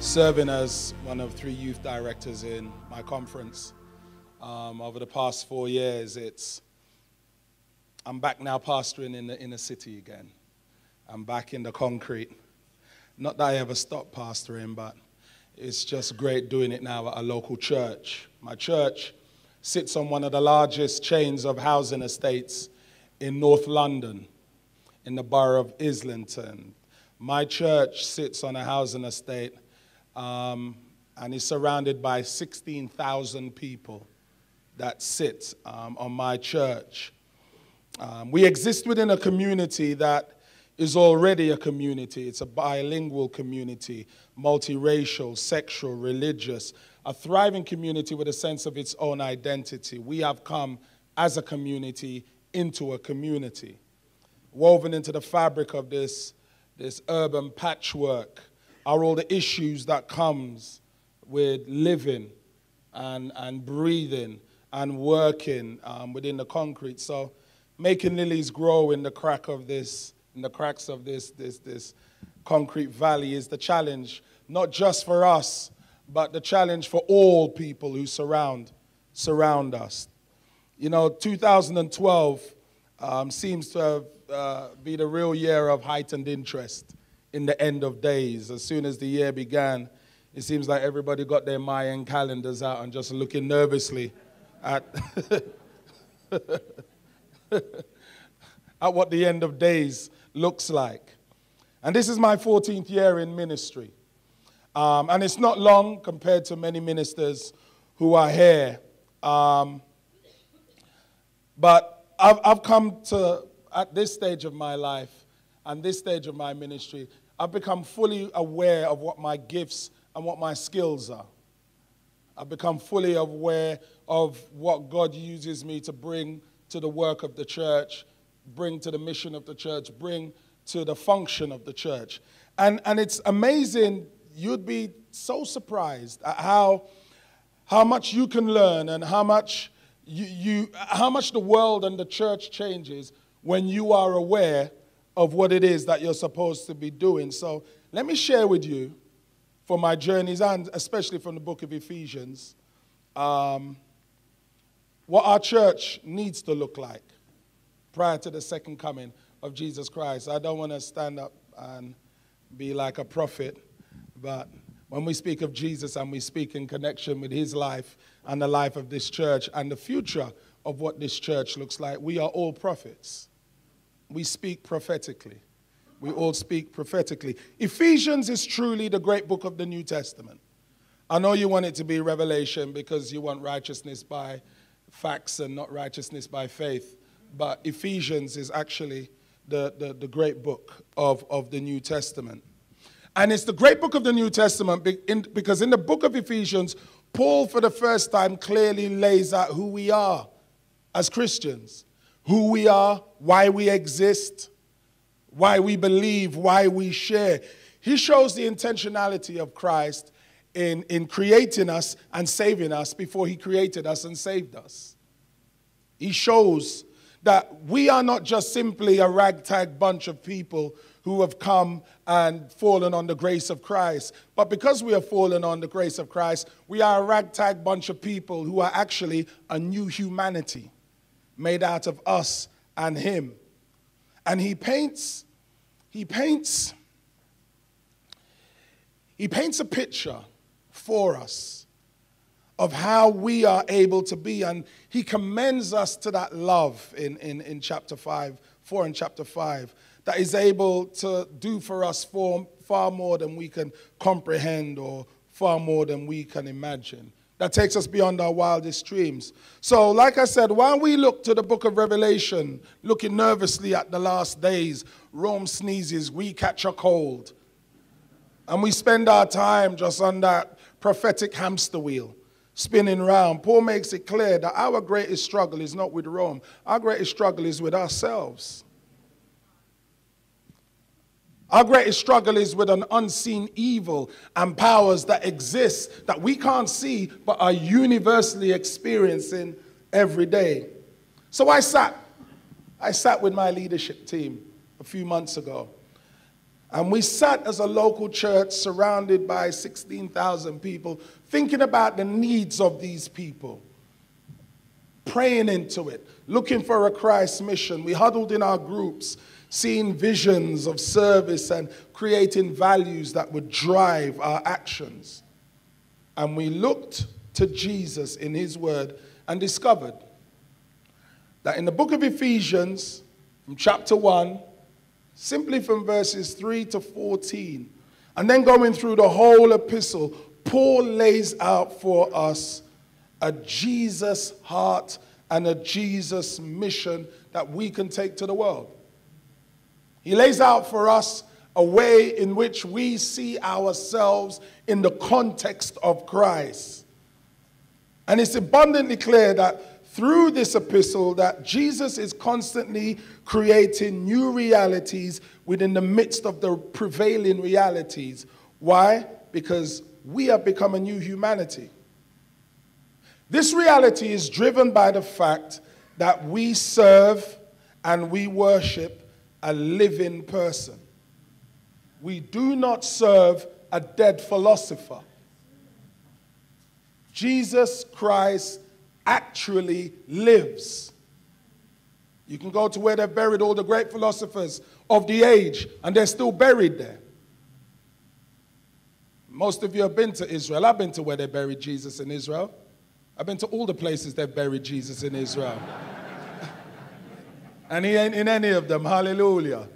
serving as one of 3 youth directors in my conference. Over the past 4 years, I'm back now pastoring in the inner city again. I'm back in the concrete. Not that I ever stopped pastoring, but it's just great doing it now at a local church. My church sits on one of the largest chains of housing estates in North London, in the borough of Islington. My church sits on a housing estate and is surrounded by 16,000 people that sit on my church. We exist within a community that is already a community. It's a bilingual community, multiracial, sexual, religious, a thriving community with a sense of its own identity. We have come as a community into a community. Woven into the fabric of this urban patchwork are all the issues that comes with living and breathing and working within the concrete. So making lilies grow in the cracks of this concrete valley is the challenge, not just for us, but the challenge for all people who surround us. You know, 2012 seems to have be the real year of heightened interest in the end of days. As soon as the year began, it seems like everybody got their Mayan calendars out and just looking nervously at at what the end of days looks like. And this is my 14th year in ministry. And it's not long compared to many ministers who are here. But I've come to, at this stage of my life and this stage of my ministry, I've become fully aware of what my gifts and what my skills are. I've become fully aware of what God uses me to bring to the work of the church, bring to the mission of the church, bring to the function of the church. And it's amazing. You'd be so surprised at how much you can learn and how much how much the world and the church changes when you are aware of what it is that you're supposed to be doing. So let me share with you from my journeys and especially from the book of Ephesians what our church needs to look like prior to the second coming of Jesus Christ. I don't want to stand up and be like a prophet, but when we speak of Jesus and we speak in connection with his life and the life of this church and the future of what this church looks like, we are all prophets. We speak prophetically. We all speak prophetically. Ephesians is truly the great book of the New Testament. I know you want it to be Revelation because you want righteousness by facts and not righteousness by faith. But Ephesians is actually the great book of the New Testament. And it's the great book of the New Testament because in the book of Ephesians, Paul for the first time clearly lays out who we are as Christians. Who we are, why we exist, why we believe, why we share. He shows the intentionality of Christ in creating us and saving us before he created us and saved us. He shows that we are not just simply a ragtag bunch of people who have come and fallen on the grace of Christ. But because we have fallen on the grace of Christ, we are a ragtag bunch of people who are actually a new humanity made out of us and him. And he paints a picture for us of how we are able to be. And he commends us to that love in chapter 5, 4 and chapter 5, that is able to do for us far more than we can comprehend or far more than we can imagine. That takes us beyond our wildest dreams. So, like I said, while we look to the book of Revelation, looking nervously at the last days, Rome sneezes, we catch a cold. And we spend our time just on that prophetic hamster wheel, spinning round. Paul makes it clear that our greatest struggle is not with Rome. Our greatest struggle is with ourselves. Our greatest struggle is with an unseen evil and powers that exist that we can't see but are universally experiencing every day. So I sat with my leadership team a few months ago And we sat as a local church surrounded by 16,000 people, thinking about the needs of these people, praying into it, looking for a Christ mission. We huddled in our groups, seeing visions of service and creating values that would drive our actions. And we looked to Jesus in his word and discovered that in the book of Ephesians, from chapter 1, simply from verses 3 to 14, and then going through the whole epistle, Paul lays out for us a Jesus heart and a Jesus mission that we can take to the world. He lays out for us a way in which we see ourselves in the context of Christ. And it's abundantly clear that through this epistle that Jesus is constantly creating new realities within the midst of the prevailing realities. Why? Because we have become a new humanity. This reality is driven by the fact that we serve and we worship a living person. We do not serve a dead philosopher. Jesus Christ actually lives. You can go to where they've buried all the great philosophers of the age, and they're still buried there. Most of you have been to Israel. I've been to where they buried Jesus in Israel. I've been to all the places they've buried Jesus in Israel. And he ain't in any of them. Hallelujah.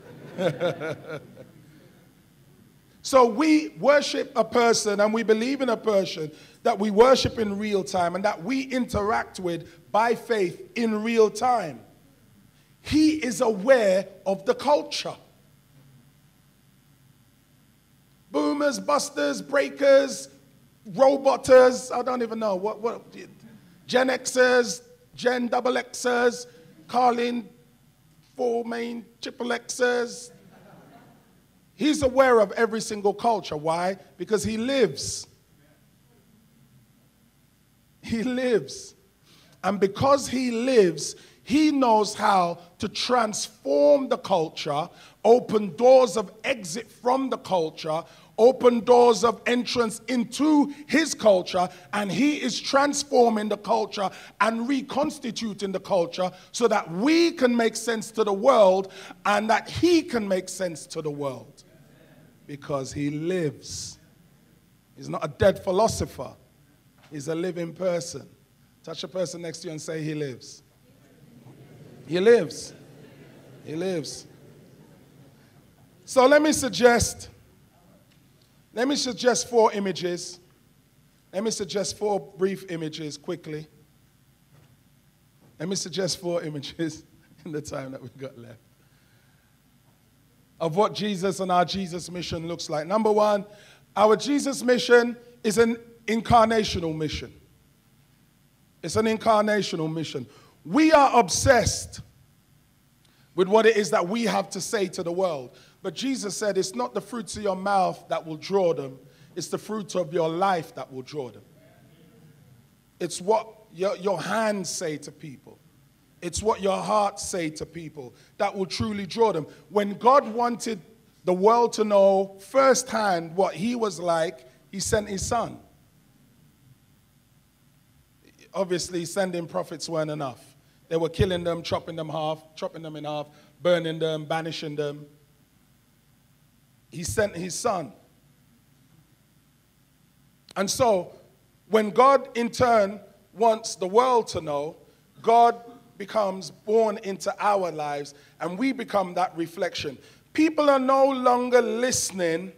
So we worship a person and we believe in a person that we worship in real time and that we interact with by faith in real time. He is aware of the culture. Boomers, busters, breakers, roboters, I don't even know, what Gen Xers, Gen double Xers, Carlin, four main triple Xers. He's aware of every single culture. Why? Because he lives. He lives. And because he lives, he knows how to transform the culture, open doors of exit from the culture, open doors of entrance into his culture, and he is transforming the culture and reconstituting the culture so that we can make sense to the world and that he can make sense to the world. Because he lives. He's not a dead philosopher. He's a living person. Touch a person next to you and say, he lives. He lives. He lives. So let me suggest 4 images. Let me suggest 4 brief images quickly. Let me suggest 4 images in the time that we've got left of what Jesus and our Jesus mission looks like. Number 1, our Jesus mission is an incarnational mission. It's an incarnational mission. We are obsessed with what it is that we have to say to the world. But Jesus said it's not the fruits of your mouth that will draw them. It's the fruit of your life that will draw them. It's what your hands say to people. It's what your heart say to people that will truly draw them. When God wanted the world to know firsthand what he was like, he sent his son. Obviously, sending prophets weren't enough. They were killing them, chopping them in half, burning them, banishing them. He sent his son. And so, when God in turn wants the world to know, God becomes born into our lives and we become that reflection. People are no longer listening.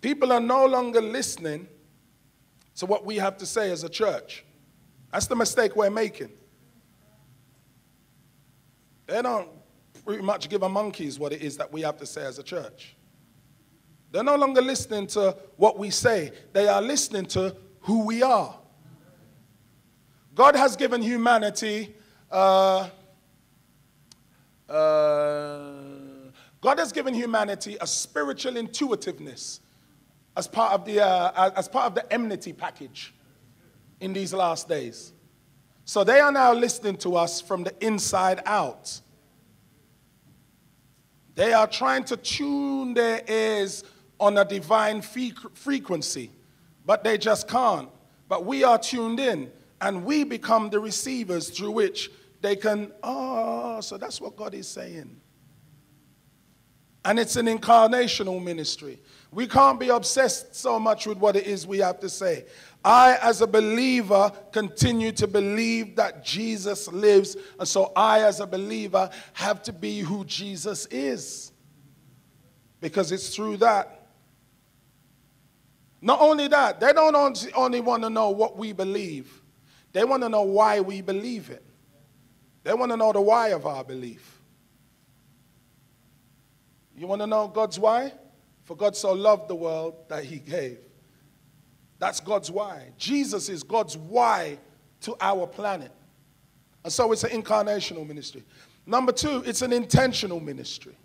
People are no longer listening to what we have to say as a church. That's the mistake we're making. They don't pretty much give a monkeys what it is that we have to say as a church. They're no longer listening to what we say. They are listening to who we are. God has given humanity God has given humanity a spiritual intuitiveness as part of the enmity package in these last days. So they are now listening to us from the inside out. They are trying to tune their ears on a divine frequency, but they just can't. But we are tuned in, and we become the receivers through which they can, so that's what God is saying. And it's an incarnational ministry. We can't be obsessed so much with what it is we have to say. I, as a believer, continue to believe that Jesus lives. And so I, as a believer, have to be who Jesus is. Because it's through that. Not only that, they don't only want to know what we believe. They want to know why we believe it. They want to know the why of our belief. You want to know God's why? For God so loved the world that he gave. That's God's why. Jesus is God's why to our planet. And so it's an incarnational ministry. Number two, it's an intentional ministry.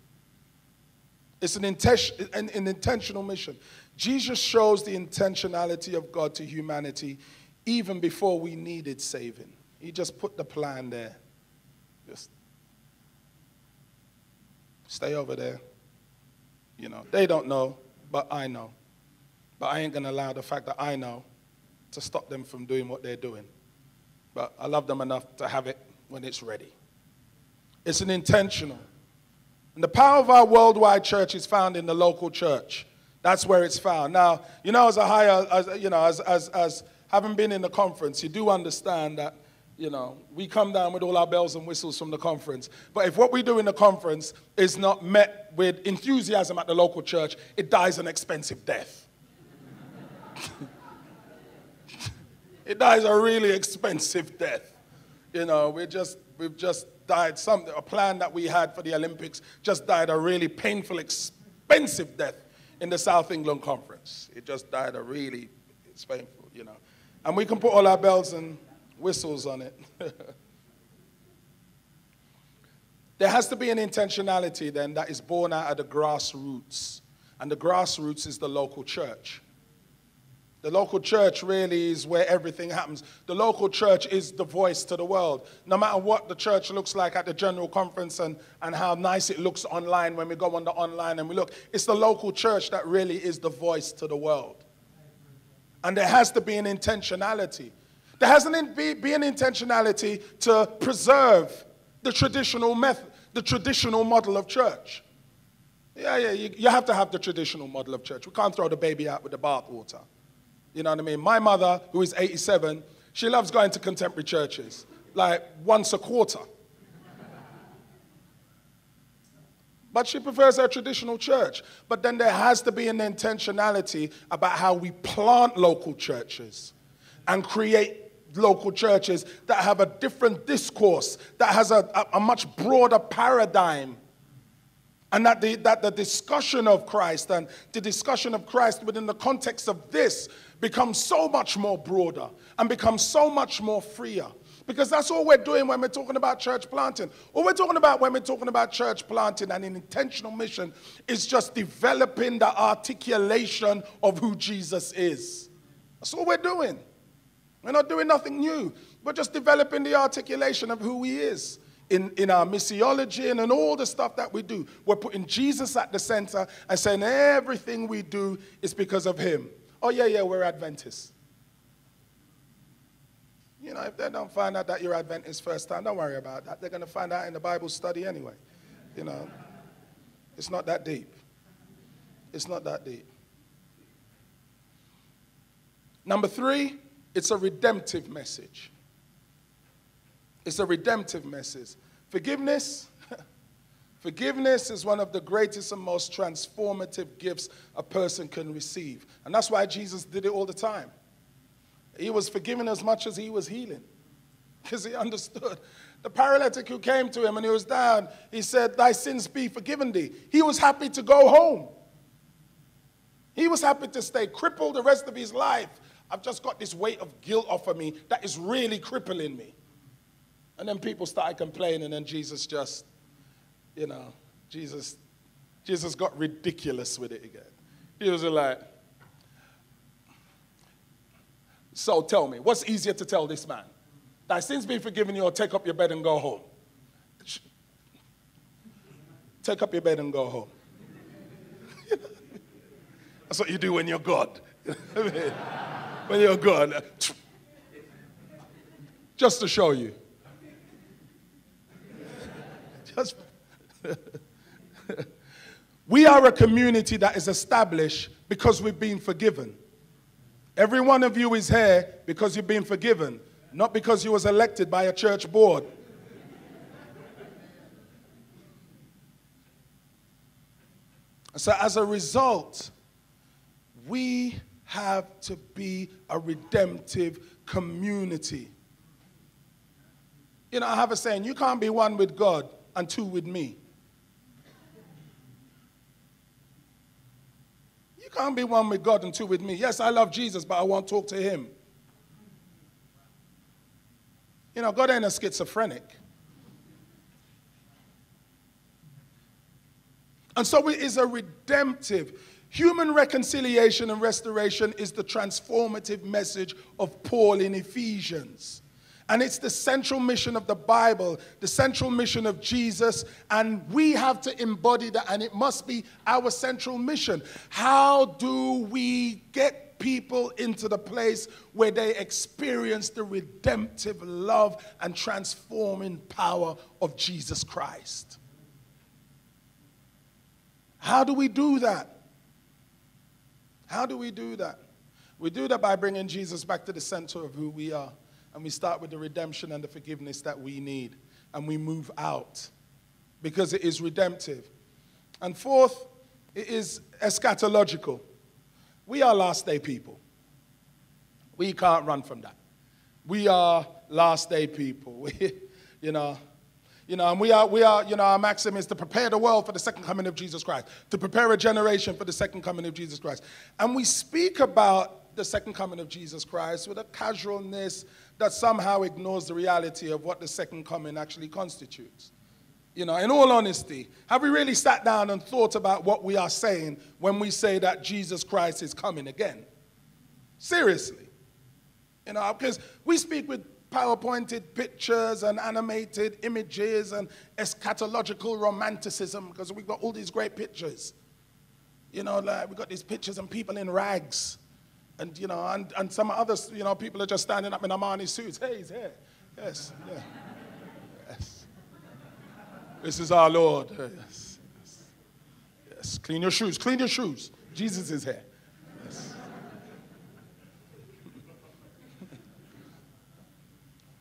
It's an intentional mission. Jesus shows the intentionality of God to humanity even before we needed saving. He just put the plan there. Just stay over there. You know, they don't know, but I know. But I ain't going to allow the fact that I know to stop them from doing what they're doing. But I love them enough to have it when it's ready. It's an intentional. And the power of our worldwide church is found in the local church. That's where it's found. Now, you know, as having been in the conference, you do understand that, you know, we come down with all our bells and whistles from the conference. But if what we do in the conference is not met with enthusiasm at the local church, it dies an expensive death. It dies a really expensive death. You know, we've just died, a plan that we had for the Olympics just died a really painful, expensive death in the South England Conference. It just died it's painful, you know. And we can put all our bells and whistles on it. There has to be an intentionality then that is born out of the grassroots. And the grassroots is the local church. The local church really is where everything happens. The local church is the voice to the world. No matter what the church looks like at the general conference and how nice it looks online when we go on the online and we look, it's the local church that really is the voice to the world. And there has to be an intentionality. There has to be an intentionality to preserve the traditional method, the traditional model of church. You have to have the traditional model of church. We can't throw the baby out with the bathwater. You know what I mean? My mother, who is 87, she loves going to contemporary churches, like once a quarter. But she prefers her traditional church. But then there has to be an intentionality about how we plant local churches and create local churches that have a different discourse, that has a much broader paradigm. And that the discussion of Christ and the discussion of Christ within the context of this becomes so much more broader and becomes so much more freer. Because that's all we're doing when we're talking about church planting. All we're talking about when we're talking about church planting and an intentional mission is just developing the articulation of who Jesus is. That's all we're doing. We're not doing nothing new. We're just developing the articulation of who he is. In our missiology and in all the stuff that we do, we're putting Jesus at the center and saying everything we do is because of him. Oh, yeah, we're Adventists. You know, if they don't find out that you're Adventist first time, don't worry about that. They're going to find out in the Bible study anyway. You know, it's not that deep. It's not that deep. Number three, it's a redemptive message. It's a redemptive message. Forgiveness is one of the greatest and most transformative gifts a person can receive. And that's why Jesus did it all the time. He was forgiving as much as he was healing. Because he understood. The paralytic who came to him and he was down, he said, "Thy sins be forgiven thee." He was happy to go home. He was happy to stay crippled the rest of his life. I've just got this weight of guilt off of me that is really crippling me. And then people started complaining, and Jesus just, you know, Jesus got ridiculous with it again. He was like, "So tell me, what's easier to tell this man? Thy sins be forgiven you, or take up your bed and go home?" take up your bed and go home. That's what you do when you're God. When you're God. Just to show you. We are a community that is established because we've been forgiven. Every one of you is here because you've been forgiven, not because you was elected by a church board. So as a result, we have to be a redemptive community. You know, I have a saying, you can't be one with God and two with me. You can't be one with God and two with me. Yes, I love Jesus, but I won't talk to him. You know, God ain't a schizophrenic. And so it is a redemptive. Human reconciliation and restoration is the transformative message of Paul in Ephesians. And it's the central mission of the Bible, the central mission of Jesus, and we have to embody that, and it must be our central mission. How do we get people into the place where they experience the redemptive love and transforming power of Jesus Christ? How do we do that? How do we do that? We do that by bringing Jesus back to the center of who we are. And we start with the redemption and the forgiveness that we need. And we move out because it is redemptive. And fourth, it is eschatological. We are last day people. We can't run from that. We are last day people. And we are, our maxim is to prepare the world for the second coming of Jesus Christ, to prepare a generation for the second coming of Jesus Christ. And we speak about the second coming of Jesus Christ with a casualness that somehow ignores the reality of what the second coming actually constitutes. You know, in all honesty, have we really sat down and thought about what we are saying when we say that Jesus Christ is coming again? Seriously. You know, because we speak with PowerPointed pictures and animated images and eschatological romanticism because we've got all these great pictures. You know, like we've got these pictures and people in rags. And, you know, and some others, you know, people are just standing up in Armani suits. Hey, he's here. Yes, yeah. Yes. This is our Lord. Yes, yes. Yes. Clean your shoes. Clean your shoes. Jesus is here. Yes.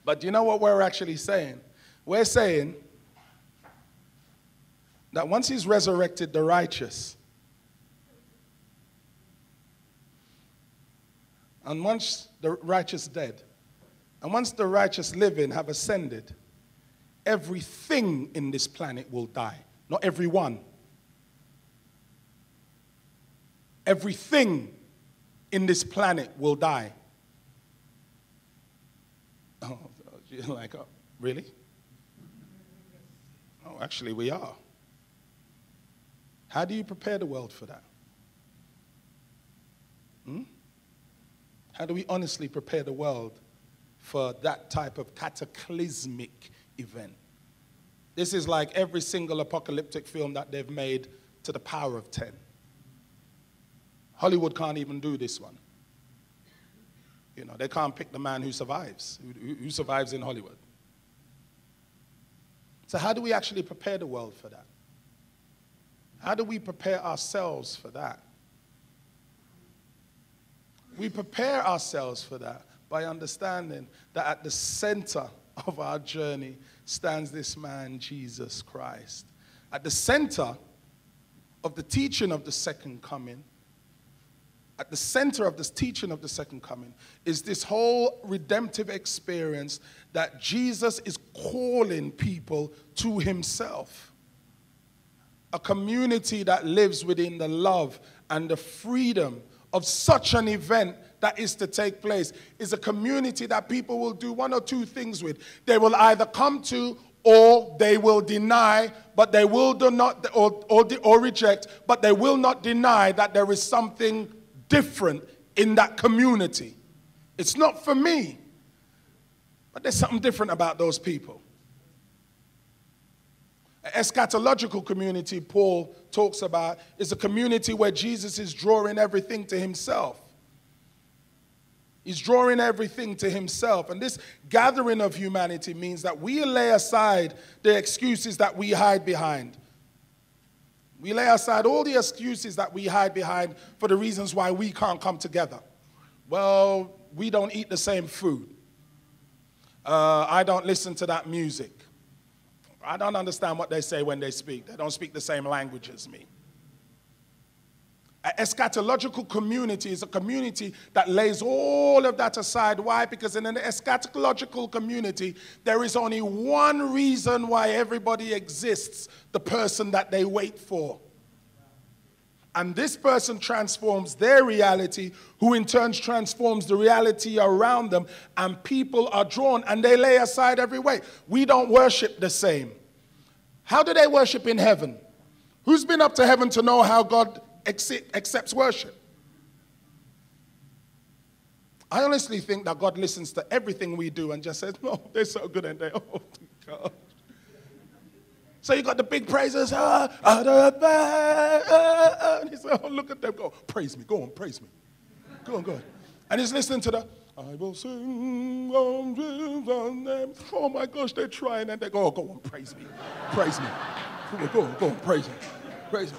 But do you know what we're actually saying? We're saying that once he's resurrected the righteous, and once the righteous dead, and once the righteous living have ascended, everything in this planet will die. Not everyone. Everything in this planet will die. Oh, you're like, oh, really? Oh, actually, we are. How do you prepare the world for that? How do we honestly prepare the world for that type of cataclysmic event? This is like every single apocalyptic film that they've made to the power of 10. Hollywood can't even do this one. You know, they can't pick the man who survives, who survives in Hollywood. So how do we actually prepare the world for that? How do we prepare ourselves for that? We prepare ourselves for that by understanding that at the center of our journey stands this man, Jesus Christ. At the center of the teaching of the second coming, at the center of this teaching of the second coming is this whole redemptive experience that Jesus is calling people to himself. A community that lives within the love and the freedom of such an event that is to take place is a community that people will do one or two things with. They will either come to or they will deny, but they will do not, or reject, but they will not deny that there is something different in that community. It's not for me, but there's something different about those people. Eschatological community, Paul talks about, is a community where Jesus is drawing everything to himself. He's drawing everything to himself. And this gathering of humanity means that we lay aside the excuses that we hide behind. We lay aside all the excuses that we hide behind for the reasons why we can't come together. Well, we don't eat the same food. I don't listen to that music. I don't understand what they say when they speak. They don't speak the same language as me. An eschatological community is a community that lays all of that aside. Why? Because in an eschatological community, there is only one reason why everybody exists: the person that they wait for. And this person transforms their reality, who in turn transforms the reality around them, and people are drawn, and they lay aside every way. We don't worship the same. How do they worship in heaven? Who's been up to heaven to know how God accepts worship? I honestly think that God listens to everything we do and just says, no, they're so good, and they, oh, God. So you got the big praises, and he said, oh, look at them, go, praise me, go on, praise me. Go on, go on. And he's listening to the, I will sing on Jesus' name. Oh my gosh, they're trying, and they go, oh, go on, praise me, praise me. Go on, praise me, praise me.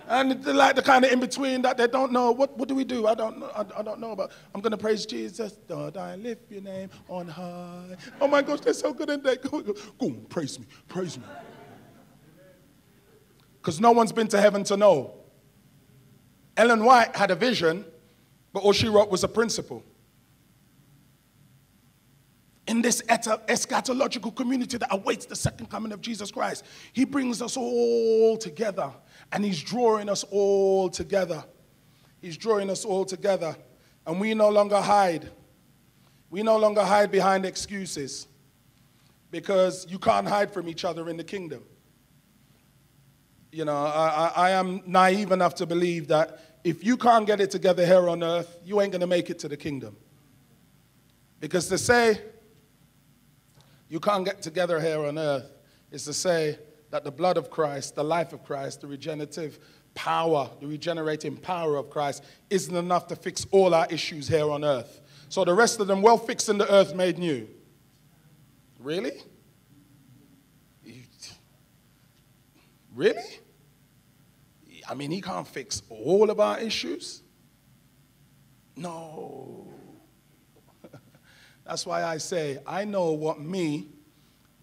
And they're like the kind of in between that they don't know. What do we do? I don't know about. I'm going to praise Jesus. Lord, I lift your name on high. Oh my gosh, they're so good, and they go on, praise me, praise me. Because no one's been to heaven to know. Ellen White had a vision, but all she wrote was a principle. In this eschatological community that awaits the second coming of Jesus Christ, he brings us all together, and he's drawing us all together. He's drawing us all together, and we no longer hide. We no longer hide behind excuses, because you can't hide from each other in the kingdom. You know, I am naive enough to believe that if you can't get it together here on earth, you ain't going to make it to the kingdom. Because to say you can't get together here on earth is to say that the blood of Christ, the life of Christ, the regenerative power, the regenerating power of Christ isn't enough to fix all our issues here on earth. So the rest of them, well fixed in the earth made new. Really? Really? I mean, he can't fix all of our issues? No. That's why I say, I know what me,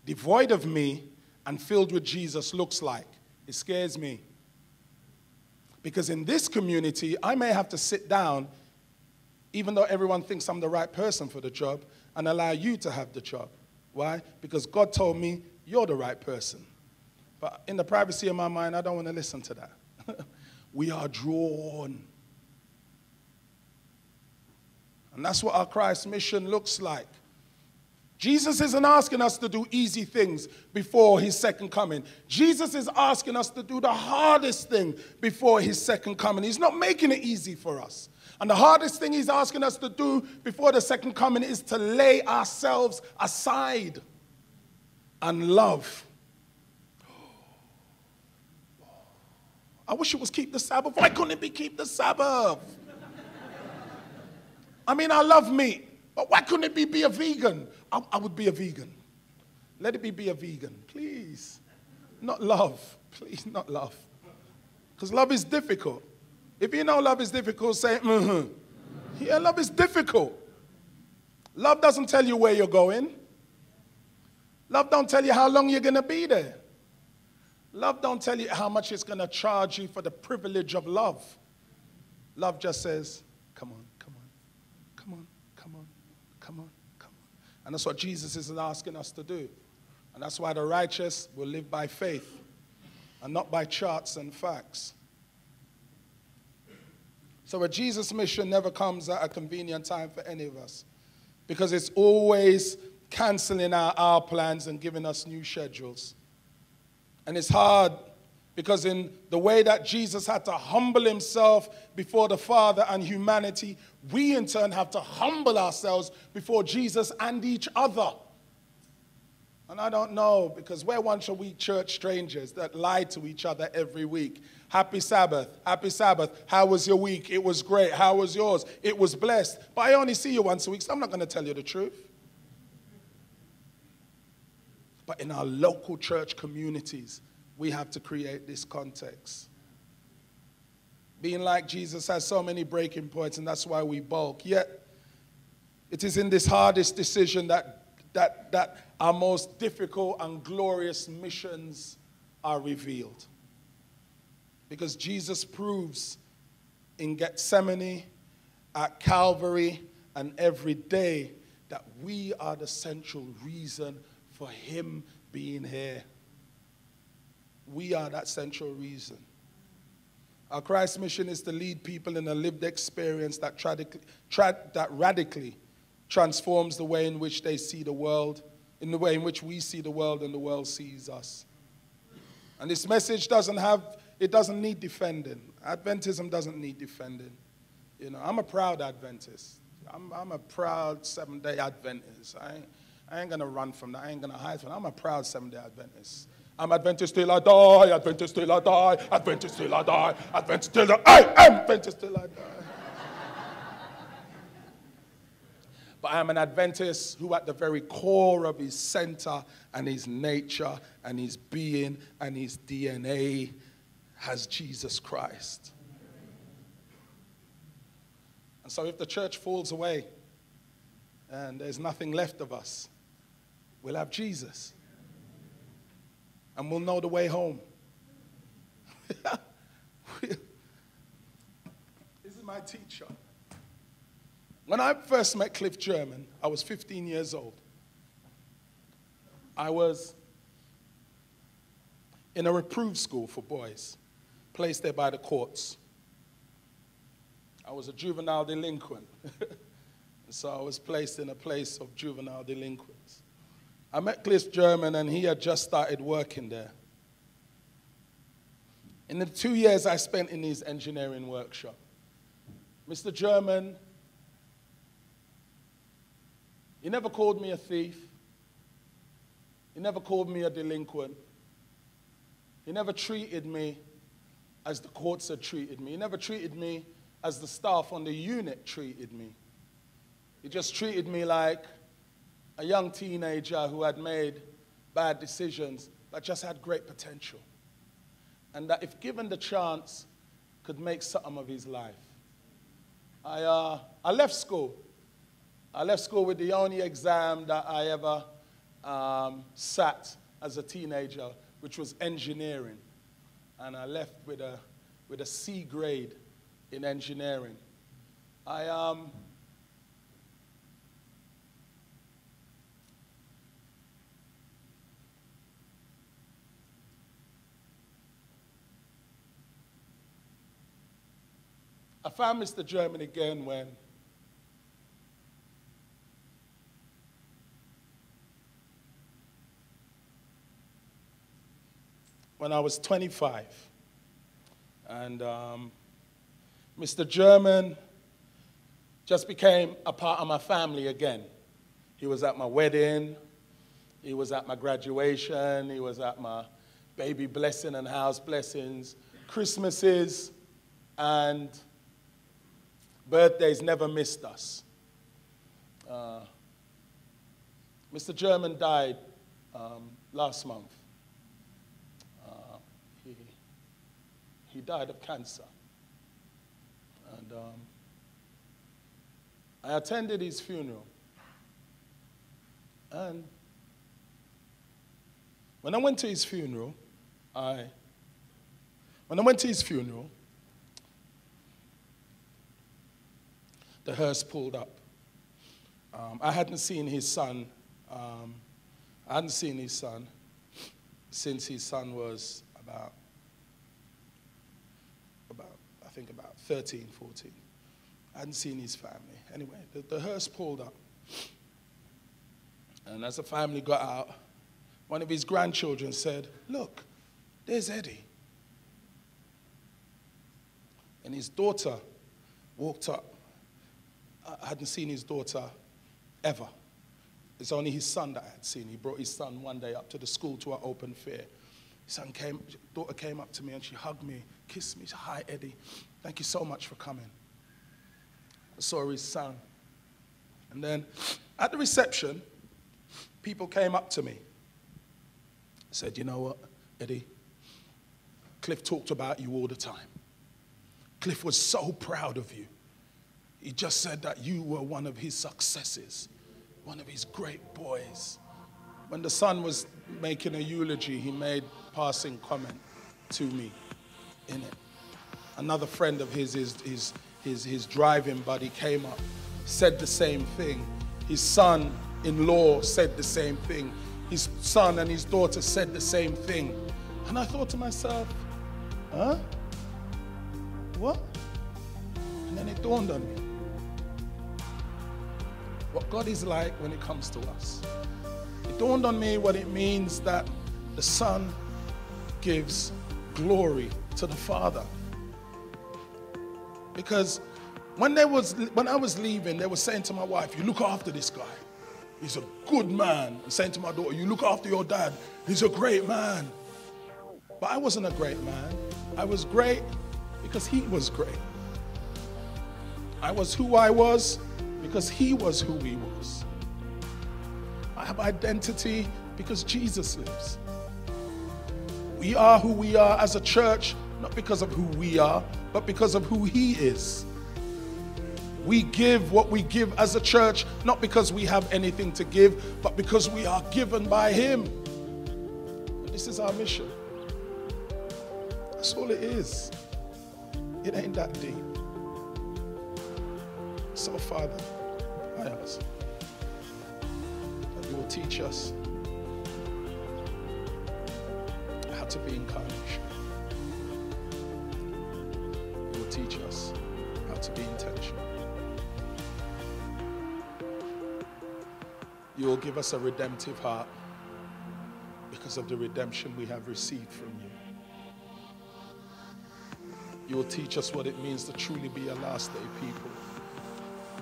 devoid of me, and filled with Jesus looks like. It scares me. Because in this community, I may have to sit down, even though everyone thinks I'm the right person for the job, and allow you to have the job. Why? Because God told me, you're the right person. But in the privacy of my mind, I don't want to listen to that. We are drawn. And that's what our Christ mission looks like. Jesus isn't asking us to do easy things before his second coming. Jesus is asking us to do the hardest thing before his second coming. He's not making it easy for us. And the hardest thing he's asking us to do before the second coming is to lay ourselves aside and love. I wish it was keep the Sabbath. Why couldn't it be keep the Sabbath? I mean, I love meat, but why couldn't it be a vegan? I would be a vegan. Let it be a vegan, please. Not love. Please, not love. Because love is difficult. If you know love is difficult, say, mm-hmm. Yeah, love is difficult. Love doesn't tell you where you're going. Love don't tell you how long you're going to be there. Love don't tell you how much it's going to charge you for the privilege of love. Love just says, come on, come on, come on, come on, come on, come on. And that's what Jesus is asking us to do. And that's why the righteous will live by faith and not by charts and facts. So a Jesus mission never comes at a convenient time for any of us, because it's always canceling our plans and giving us new schedules. And it's hard because in the way that Jesus had to humble himself before the Father and humanity, we in turn have to humble ourselves before Jesus and each other. And I don't know, because we're once a week church strangers that lie to each other every week. Happy Sabbath. Happy Sabbath. How was your week? It was great. How was yours? It was blessed. But I only see you once a week, so I'm not going to tell you the truth. But in our local church communities, we have to create this context. Being like Jesus has so many breaking points, and that's why we bulk. Yet, it is in this hardest decision that our most difficult and glorious missions are revealed. Because Jesus proves in Gethsemane, at Calvary, and every day that we are the central reason for him being here. We are that central reason. Our Christ mission is to lead people in a lived experience that radically transforms the way in which they see the world, in the way in which we see the world and the world sees us. And this message doesn't need defending. Adventism doesn't need defending. You know, I'm a proud Adventist. I'm a proud Seventh-day Adventist. I ain't going to run from that. I ain't going to hide from that. I'm a proud Seventh-day Adventist. I'm Adventist till I die, Adventist till I die, Adventist till I die, Adventist till I am Adventist till I die. But I am an Adventist who at the very core of his center and his nature and his being and his DNA has Jesus Christ. And so if the church falls away and there's nothing left of us, we'll have Jesus. And we'll know the way home. This is my teacher. When I first met Cliff German, I was 15 years old. I was in a reproved school for boys, placed there by the courts. I was a juvenile delinquent. So I was placed in a place of juvenile delinquents. I met Cliff German, and he had just started working there. In the 2 years I spent in his engineering workshop, Mr. German, he never called me a thief. He never called me a delinquent. He never treated me as the courts had treated me. He never treated me as the staff on the unit treated me. He just treated me like a young teenager who had made bad decisions but just had great potential. And that if given the chance, could make something of his life. I left school. I left school with the only exam that I ever sat as a teenager, which was engineering. And I left with a C grade in engineering. I found Mr. German again when I was 25. And Mr. German just became a part of my family again. He was at my wedding. He was at my graduation. He was at my baby blessing and house blessings, Christmases, and birthdays never missed us. Mr. German died last month. He died of cancer. And I attended his funeral. And when I went to his funeral, the hearse pulled up. I hadn't seen his son. Since his son was about 13, 14. I hadn't seen his family. Anyway, the hearse pulled up. And as the family got out, one of his grandchildren said, "Look, there's Eddie." And his daughter walked up. I hadn't seen his daughter ever. It's only his son that I had seen. He brought his son one day up to the school to an open fair. His daughter came up to me and she hugged me, kissed me. She said, "Hi, Eddie. Thank you so much for coming." I saw his son. And then at the reception, people came up to me. Said, "You know what, Eddie? Cliff talked about you all the time. Cliff was so proud of you. He just said that you were one of his successes, one of his great boys." When the son was making a eulogy, he made passing comment to me in it. Another friend of his driving buddy came up, said the same thing. His son-in-law said the same thing. His son and his daughter said the same thing. And I thought to myself, huh? What? And then it dawned on me what God is like when it comes to us. It dawned on me what it means that the Son gives glory to the Father. Because when I was leaving, they were saying to my wife, "You look after this guy. He's a good man." And saying to my daughter, "You look after your dad. He's a great man." But I wasn't a great man. I was great because he was great. I was who I was because he was who he was. I have identity because Jesus lives. We are who we are as a church, not because of who we are, but because of who he is. We give what we give as a church, not because we have anything to give, but because we are given by him. And this is our mission. That's all it is. It ain't that deep. So, Father, I ask that you will teach us how to be incarnation. You will teach us how to be intentional. You will give us a redemptive heart because of the redemption we have received from you. You will teach us what it means to truly be a last day people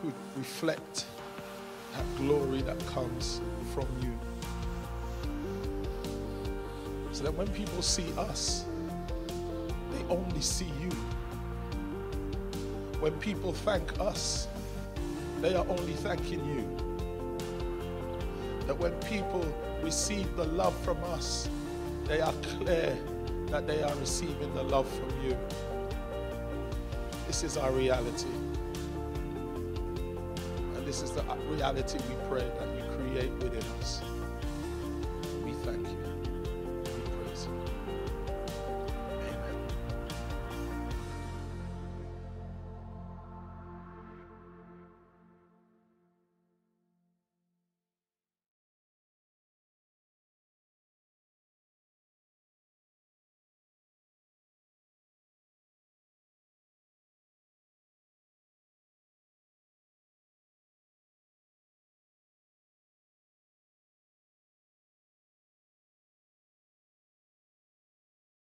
who reflect that glory that comes from you. So that when people see us, they only see you. When people thank us, they are only thanking you. That when people receive the love from us, they are clear that they are receiving the love from you. This is our reality. And this is the reality we pray that you create within us. We thank you.